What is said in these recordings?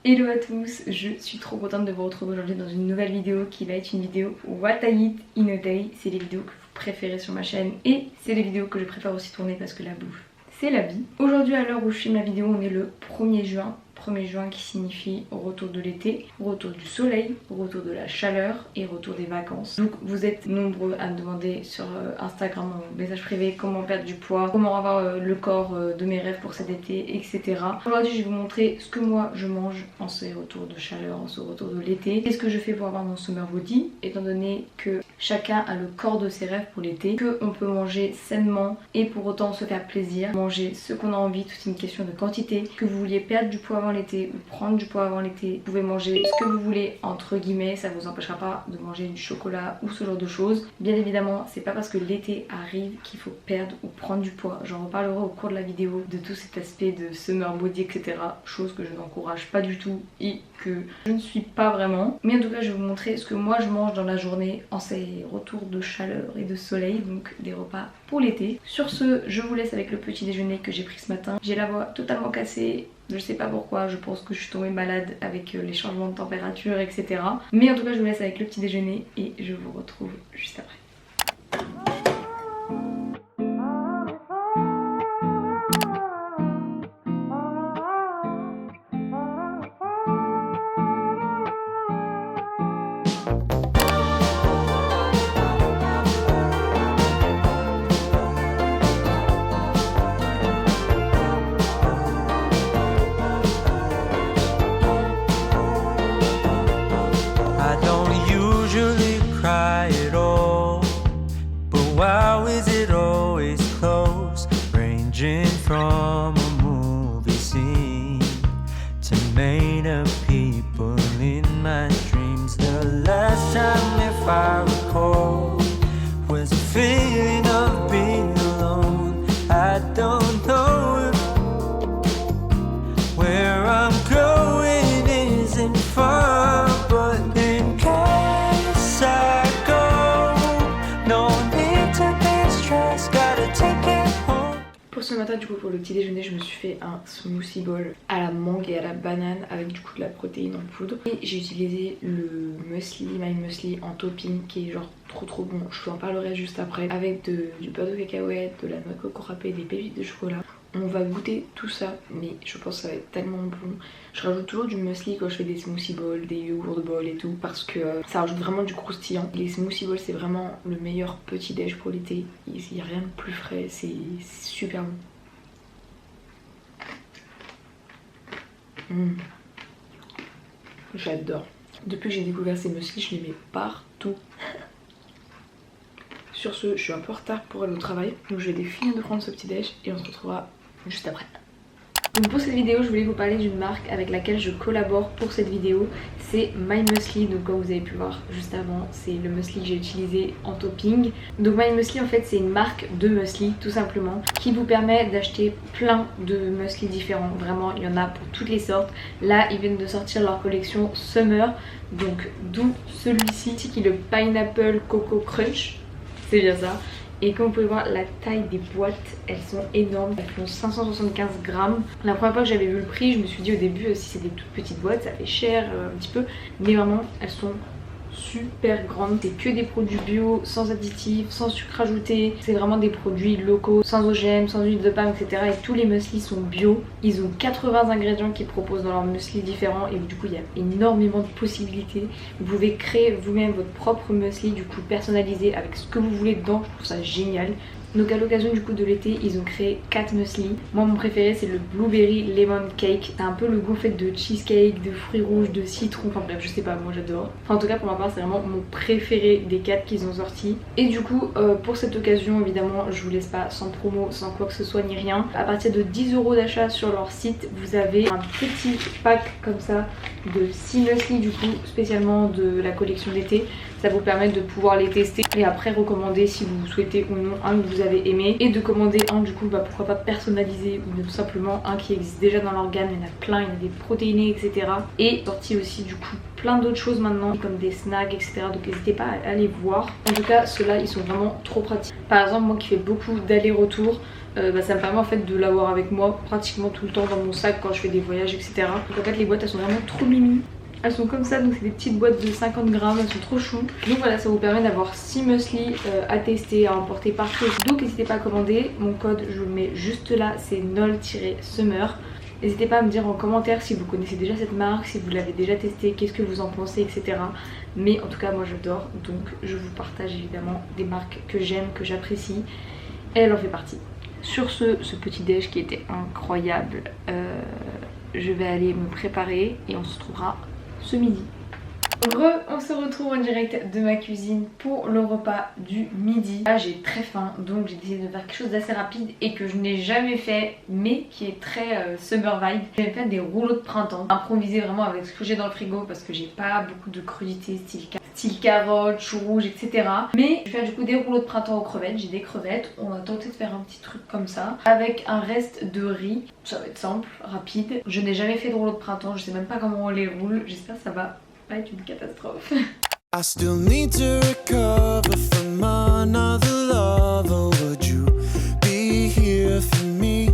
Hello à tous, je suis trop contente de vous retrouver aujourd'hui dans une nouvelle vidéo qui va être une vidéo What I Eat in a Day. C'est les vidéos que vous préférez sur ma chaîne et c'est les vidéos que je préfère aussi tourner parce que la bouffe c'est la vie. Aujourd'hui à l'heure où je filme la vidéo on est le 1er juin. 1er juin qui signifie retour de l'été, retour du soleil, retour de la chaleur et retour des vacances. Donc vous êtes nombreux à me demander sur Instagram, en message privé, comment perdre du poids, comment avoir le corps de mes rêves pour cet été, etc. Aujourd'hui je vais vous montrer ce que moi je mange en ce retour de chaleur, en ce retour de l'été. Qu'est-ce que je fais pour avoir mon summer body, étant donné que chacun a le corps de ses rêves pour l'été, qu'on peut manger sainement et pour autant se faire plaisir, manger ce qu'on a envie, tout est une question de quantité, que vous vouliez perdre du poids avant l'été ou prendre du poids avant l'été, vous pouvez manger ce que vous voulez entre guillemets, ça vous empêchera pas de manger du chocolat ou ce genre de choses. Bien évidemment c'est pas parce que l'été arrive qu'il faut perdre ou prendre du poids, j'en reparlerai au cours de la vidéo de tout cet aspect de summer body etc, chose que je n'encourage pas du tout et que je ne suis pas vraiment, mais en tout cas je vais vous montrer ce que moi je mange dans la journée en ces retours de chaleur et de soleil, donc des repas pour l'été. Sur ce je vous laisse avec le petit déjeuner que j'ai pris ce matin. J'ai la voix totalement cassée, je sais pas pourquoi, je pense que je suis tombée malade avec les changements de température etc, mais en tout cas je vous laisse avec le petit déjeuner et je vous retrouve juste après. Wow, is it always close, ranging from a movie scene to made up people in my dreams. The last time, if I recall, was a feeling of being alone. I don't know if where I'm going isn't far, but in case I go, no need to be stressed, gotta take it home. Pour ce matin du coup pour le petit déjeuner je me suis fait un smoothie bowl à la mangue et à la banane avec du coup de la protéine en poudre. Et j'ai utilisé le muesli, my muesli en topping qui est genre trop bon, je vous en parlerai juste après, avec du beurre de cacahuète, de la noix de coco râpée, des pépites de chocolat. On va goûter tout ça, mais je pense que ça va être tellement bon. Je rajoute toujours du muesli quand je fais des smoothie bowls, des yogourt bowls et tout, parce que ça rajoute vraiment du croustillant. Les smoothie bowls c'est vraiment le meilleur petit déj pour l'été. Il n'y a rien de plus frais, c'est super bon. J'adore. Depuis que j'ai découvert ces muesli, je les mets partout. Sur ce, je suis un peu en retard pour aller au travail, donc je vais finir de prendre ce petit déj et on se retrouvera juste après. Donc pour cette vidéo je voulais vous parler d'une marque avec laquelle je collabore pour cette vidéo, c'est My Muesli. Donc comme vous avez pu voir juste avant, c'est le muesli que j'ai utilisé en topping. Donc My Muesli en fait c'est une marque de muesli tout simplement qui vous permet d'acheter plein de muesli différents. Vraiment il y en a pour toutes les sortes. Là ils viennent de sortir leur collection Summer, donc d'où celui-ci qui est le Pineapple Coco Crunch, c'est bien ça. Et comme vous pouvez voir la taille des boîtes, elles sont énormes, elles font 575 grammes. La première fois que j'avais vu le prix je me suis dit au début si c'est des toutes petites boîtes ça fait cher un petit peu, mais vraiment elles sont super grandes. C'est que des produits bio, sans additifs, sans sucre ajouté, c'est vraiment des produits locaux, sans OGM, sans huile de palme etc. Et tous les mueslis sont bio, ils ont 80 ingrédients qu'ils proposent dans leurs muesli différents et du coup il y a énormément de possibilités. Vous pouvez créer vous-même votre propre muesli du coup personnalisé avec ce que vous voulez dedans, je trouve ça génial. Donc à l'occasion du coup de l'été ils ont créé 4 muesli. Moi mon préféré c'est le Blueberry Lemon Cake. C'est un peu le goût fait de cheesecake, de fruits rouges, de citron, enfin bref je sais pas, moi j'adore. Enfin, en tout cas pour ma part c'est vraiment mon préféré des 4 qu'ils ont sortis. Et du coup pour cette occasion évidemment je vous laisse pas sans promo, sans quoi que ce soit ni rien. À partir de 10 € d'achat sur leur site vous avez un petit pack comme ça de 6 muesli du coup spécialement de la collection d'été. Ça vous permet de pouvoir les tester et après recommander si vous souhaitez ou non un que vous avez aimé, et de commander un du coup pourquoi pas personnalisé ou tout simplement un qui existe déjà dans leur gamme. Il y en a plein, il y en a des protéinés etc. Et sorti aussi du coup plein d'autres choses maintenant comme des snacks etc, donc n'hésitez pas à aller voir. En tout cas ceux-là ils sont vraiment trop pratiques. Par exemple moi qui fais beaucoup d'allers-retours ça me permet en fait de l'avoir avec moi pratiquement tout le temps dans mon sac quand je fais des voyages, etc. Donc en fait les boîtes elles sont vraiment trop mimi. Elles sont comme ça, donc c'est des petites boîtes de 50 grammes, elles sont trop chou. Donc voilà, ça vous permet d'avoir 6 muesli à tester, à emporter partout. Donc n'hésitez pas à commander, mon code je vous le mets juste là, c'est nol-summer. N'hésitez pas à me dire en commentaire si vous connaissez déjà cette marque, si vous l'avez déjà testé, qu'est-ce que vous en pensez, etc. Mais en tout cas moi j'adore, donc je vous partage évidemment des marques que j'aime, que j'apprécie. Elle en fait partie. Sur ce petit déj qui était incroyable, je vais aller me préparer et on se retrouvera ce midi. On se retrouve en direct de ma cuisine pour le repas du midi. Là j'ai très faim, donc j'ai décidé de faire quelque chose d'assez rapide et que je n'ai jamais fait, mais qui est très summer vibe. Je vais faire des rouleaux de printemps, improviser vraiment avec ce que j'ai dans le frigo parce que j'ai pas beaucoup de crudités style carottes, choux rouges, etc. Mais je vais faire du coup des rouleaux de printemps aux crevettes. J'ai des crevettes, on a tenté de faire un petit truc comme ça avec un reste de riz. Ça va être simple, rapide. Je n'ai jamais fait de rouleaux de printemps, je sais même pas comment on les roule. J'espère que ça va pas être une catastrophe. I still need to recover from another lover. Would you be here for me?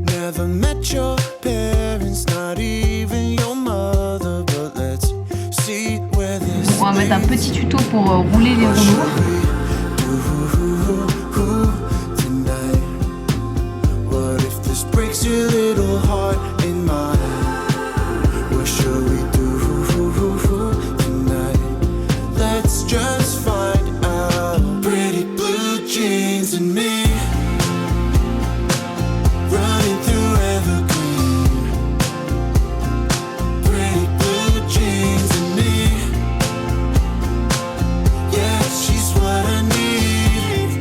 Never met your parents, not even your mother, but let's see where this. On va mettre un petit tuto pour rouler les rouleaux. What if this breaks your little heart in mine? What should we do? Just find out. Pretty blue jeans and me running through evergreen. Pretty blue jeans and me. Yeah, she's what I need.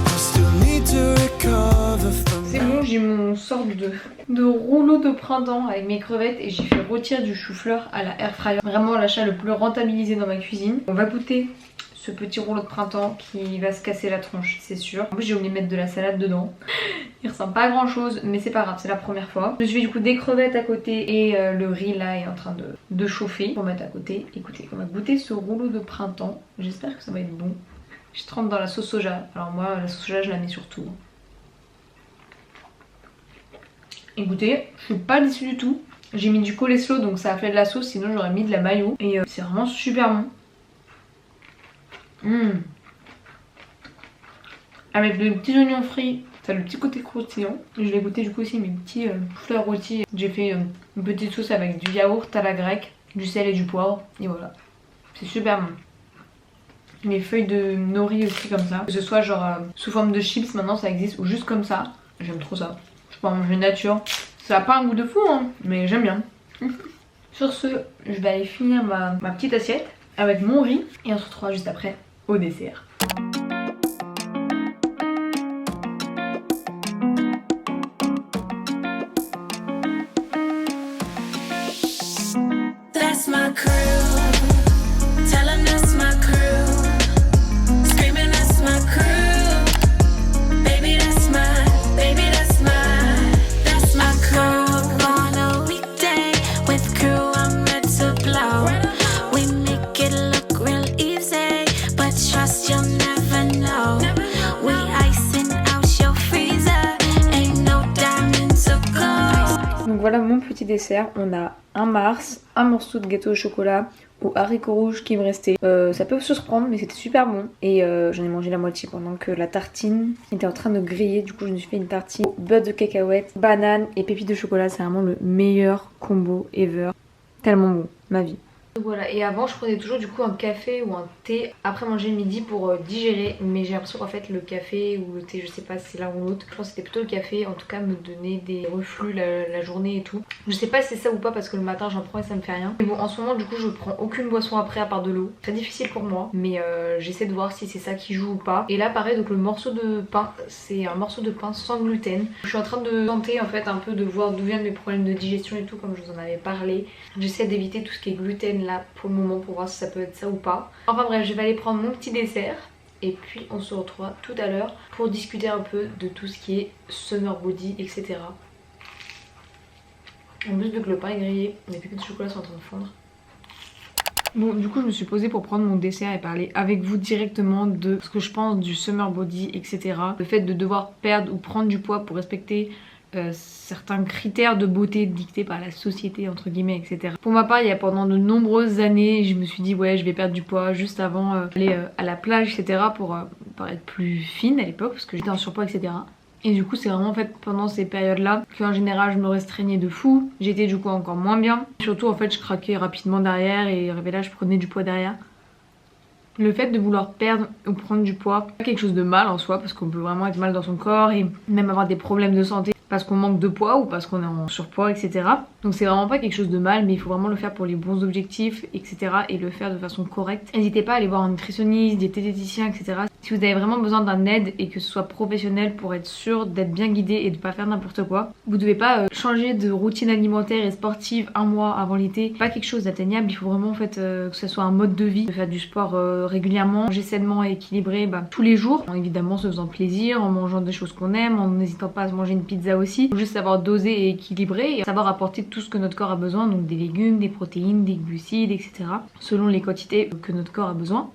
I still need to recover from. C'est bon, j'ai mon sorte de rouleau de printemps avec mes crevettes et j'ai fait rôtir du chou-fleur à la air fryer. Vraiment l'achat le plus rentabilisé dans ma cuisine. On va goûter ce petit rouleau de printemps qui va se casser la tronche, c'est sûr. En plus j'ai oublié de mettre de la salade dedans. Il ressemble pas à grand chose mais c'est pas grave, c'est la première fois. Je me suis fait du coup des crevettes à côté et le riz là est en train de chauffer. On va mettre à côté. Écoutez, on va goûter ce rouleau de printemps. J'espère que ça va être bon. Je trempe dans la sauce soja. Alors moi la sauce soja je la mets sur tout. Écoutez, je suis pas déçue du tout. J'ai mis du coleslaw donc ça a fait de la sauce, sinon j'aurais mis de la mayo. Et c'est vraiment super bon. Avec de petits oignons frits, ça a le petit côté croustillant. Je vais goûter du coup aussi mes petits fleurs rôtis. J'ai fait une petite sauce avec du yaourt à la grecque, du sel et du poivre. Et voilà, c'est super bon. Les feuilles de nori aussi comme ça. Que ce soit genre sous forme de chips, maintenant ça existe, ou juste comme ça. J'aime trop ça. Je peux en manger nature. Ça a pas un goût de fou hein, mais j'aime bien. Sur ce, je vais aller finir ma petite assiette avec mon riz et on se retrouvera juste après au dessert. That's my crew. Tell 'em that's my crew. Screaming that's my crew. Baby that's my, baby that's my, that's my crew. On a weekday with crew, I'm ready to blow. We make it look real easy, but trust you'll never know. We icing out your freezer, ain't no diamond to go. Donc voilà mon petit dessert. On a un Mars, un morceau de gâteau au chocolat aux haricots rouges qui me restait. Ça peut se surprendre mais c'était super bon. Et j'en ai mangé la moitié pendant que la tartine était en train de griller. Du coup je me suis fait une tartine beurre de cacahuète, banane et pépites de chocolat. C'est vraiment le meilleur combo ever. Tellement bon, ma vie. Voilà, et avant je prenais toujours du coup un café ou un thé après manger le midi pour digérer, mais j'ai l'impression qu'en fait le café ou le thé, je sais pas si c'est l'un ou l'autre, je pense que c'était plutôt le café, en tout cas me donnait des reflux la journée et tout. Je sais pas si c'est ça ou pas parce que le matin j'en prends et ça me fait rien. Mais bon, en ce moment du coup je prends aucune boisson après à part de l'eau. Très difficile pour moi, mais j'essaie de voir si c'est ça qui joue ou pas. Et là pareil, donc le morceau de pain, c'est un morceau de pain sans gluten. Je suis en train de tenter en fait un peu de voir d'où viennent mes problèmes de digestion et tout, comme je vous en avais parlé. J'essaie d'éviter tout ce qui est gluten là pour le moment pour voir si ça peut être ça ou pas. Enfin bref, je vais aller prendre mon petit dessert et puis on se retrouvera tout à l'heure pour discuter un peu de tout ce qui est summer body, etc. En plus vu que le pain est grillé, les pépites de chocolat sont en train de fondre. Bon, du coup je me suis posée pour prendre mon dessert et parler avec vous directement de ce que je pense du summer body, etc. Le fait de devoir perdre ou prendre du poids pour respecter certains critères de beauté dictés par la société entre guillemets, etc. Pour ma part, il y a pendant de nombreuses années, je me suis dit ouais je vais perdre du poids juste avant aller à la plage, etc. pour être plus fine à l'époque parce que j'étais en surpoids, etc. Et du coup c'est vraiment en fait pendant ces périodes là qu'en général je me restreignais de fou. J'étais du coup encore moins bien. Surtout en fait je craquais rapidement derrière et là je prenais du poids derrière. Le fait de vouloir perdre ou prendre du poids, c'est pas quelque chose de mal en soi parce qu'on peut vraiment être mal dans son corps et même avoir des problèmes de santé parce qu'on manque de poids ou parce qu'on est en surpoids, etc. Donc c'est vraiment pas quelque chose de mal, mais il faut vraiment le faire pour les bons objectifs, etc. et le faire de façon correcte. N'hésitez pas à aller voir un nutritionniste, diététicien, etc. Si vous avez vraiment besoin d'un aide et que ce soit professionnel pour être sûr d'être bien guidé et de pas faire n'importe quoi. Vous devez pas changer de routine alimentaire et sportive un mois avant l'été. Pas quelque chose d'atteignable, il faut vraiment en fait que ce soit un mode de vie, de faire du sport régulièrement, manger sainement et équilibré tous les jours. Évidemment se faisant plaisir, en mangeant des choses qu'on aime, en n'hésitant pas à se manger une pizza aussi. Faut juste savoir doser et équilibrer et savoir apporter tout ce que notre corps a besoin, donc des légumes, des protéines, des glucides, etc. selon les quantités que notre corps a besoin.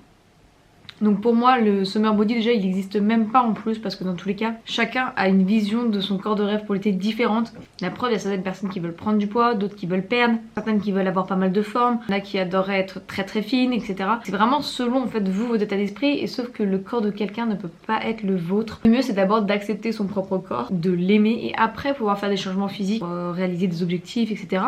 Donc pour moi le summer body déjà il n'existe même pas en plus parce que dans tous les cas chacun a une vision de son corps de rêve pour l'été différente. La preuve, il y a certaines personnes qui veulent prendre du poids, d'autres qui veulent perdre, certaines qui veulent avoir pas mal de forme, il y en a qui adoreraient être très très fines, etc. C'est vraiment selon en fait vous, votre état d'esprit, et sauf que le corps de quelqu'un ne peut pas être le vôtre. Le mieux c'est d'abord d'accepter son propre corps, de l'aimer et après pouvoir faire des changements physiques, réaliser des objectifs, etc.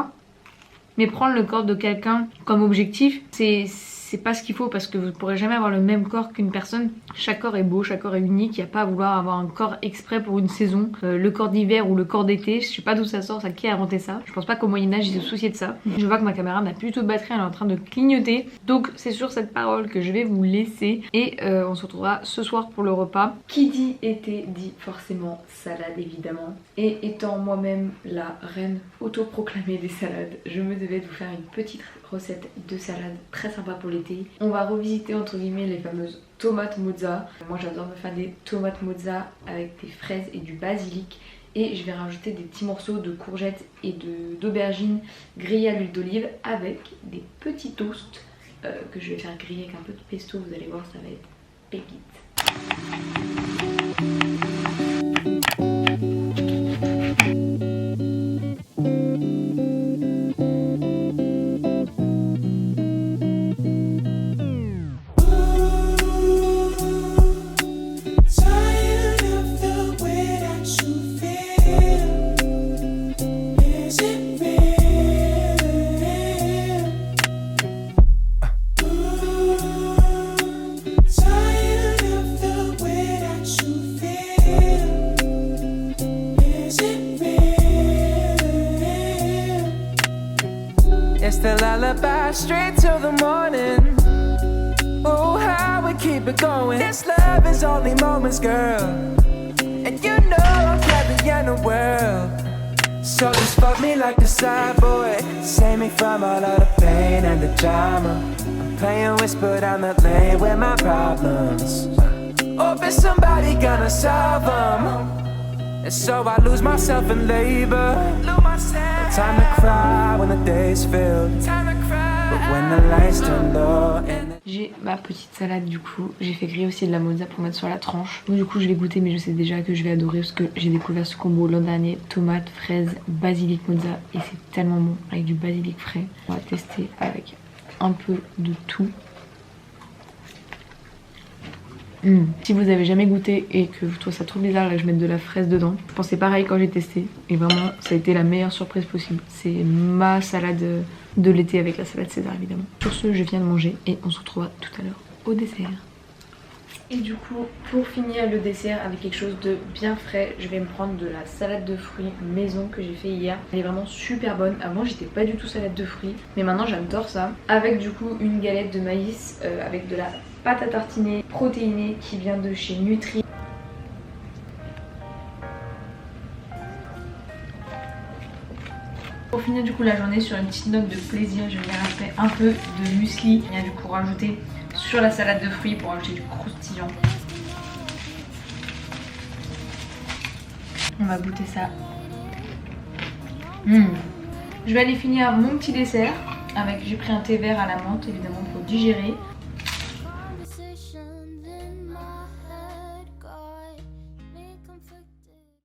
Mais prendre le corps de quelqu'un comme objectif, c'est pas ce qu'il faut parce que vous ne pourrez jamais avoir le même corps qu'une personne. Chaque corps est beau, chaque corps est unique, il n'y a pas à vouloir avoir un corps exprès pour une saison, le corps d'hiver ou le corps d'été, je sais pas d'où ça sort, ça qui a inventé ça. Je pense pas qu'au Moyen-Âge ils se souciaient de ça. Je vois que ma caméra n'a plus tout de batterie, elle est en train de clignoter. Donc c'est sur cette parole que je vais vous laisser et on se retrouvera ce soir pour le repas. Qui dit été dit forcément salade évidemment. Et étant moi-même la reine autoproclamée des salades, je me devais de vous faire une petite recette de salade très sympa pour l'été. On va revisiter entre guillemets les fameuses tomates mozza. Moi j'adore me faire des tomates mozza avec des fraises et du basilic. Et je vais rajouter des petits morceaux de courgettes et d'aubergines grillées à l'huile d'olive avec des petits toasts que je vais faire griller avec un peu de pesto. Vous allez voir, ça va être pépite. It's the lullaby straight till the morning. Oh, how we keep it going. This love is only moments, girl. And you know I'm carrying the world. So just fuck me like a side boy. Save me from all of the pain and the drama. I'm playing whisper down the lane with my problems. Hope it's somebody gonna solve them. And so I lose myself in labor. Time to cry when the day's filled. But when the lights turn low. J'ai ma petite salade du coup. J'ai fait griller aussi de la mozza pour mettre sur la tranche. Donc du coup je vais goûter, mais je sais déjà que je vais adorer parce que j'ai découvert ce combo l'an dernier. Tomates, fraises, basilic mozza. Et c'est tellement bon avec du basilic frais. On va tester avec un peu de tout. Si vous avez jamais goûté et que vous trouvez ça trop bizarre là, je mette de la fraise dedans. Je pensais pareil quand j'ai testé et vraiment ça a été la meilleure surprise possible. C'est ma salade de l'été avec la salade César évidemment. Sur ce, je viens de manger et on se retrouvera tout à l'heure au dessert. Et du coup, pour finir le dessert avec quelque chose de bien frais, je vais me prendre de la salade de fruits maison que j'ai fait hier. Elle est vraiment super bonne. Avant j'étais pas du tout salade de fruits, mais maintenant j'adore ça. Avec du coup une galette de maïs avec de la pâte à tartiner protéinée qui vient de chez Nutri. Pour finir du coup la journée sur une petite note de plaisir, je vais rajouter un peu de muesli. Je viens du coup rajouter sur la salade de fruits pour ajouter du croustillant. On va goûter ça. Je vais aller finir mon petit dessert J'ai pris un thé vert à la menthe évidemment pour digérer.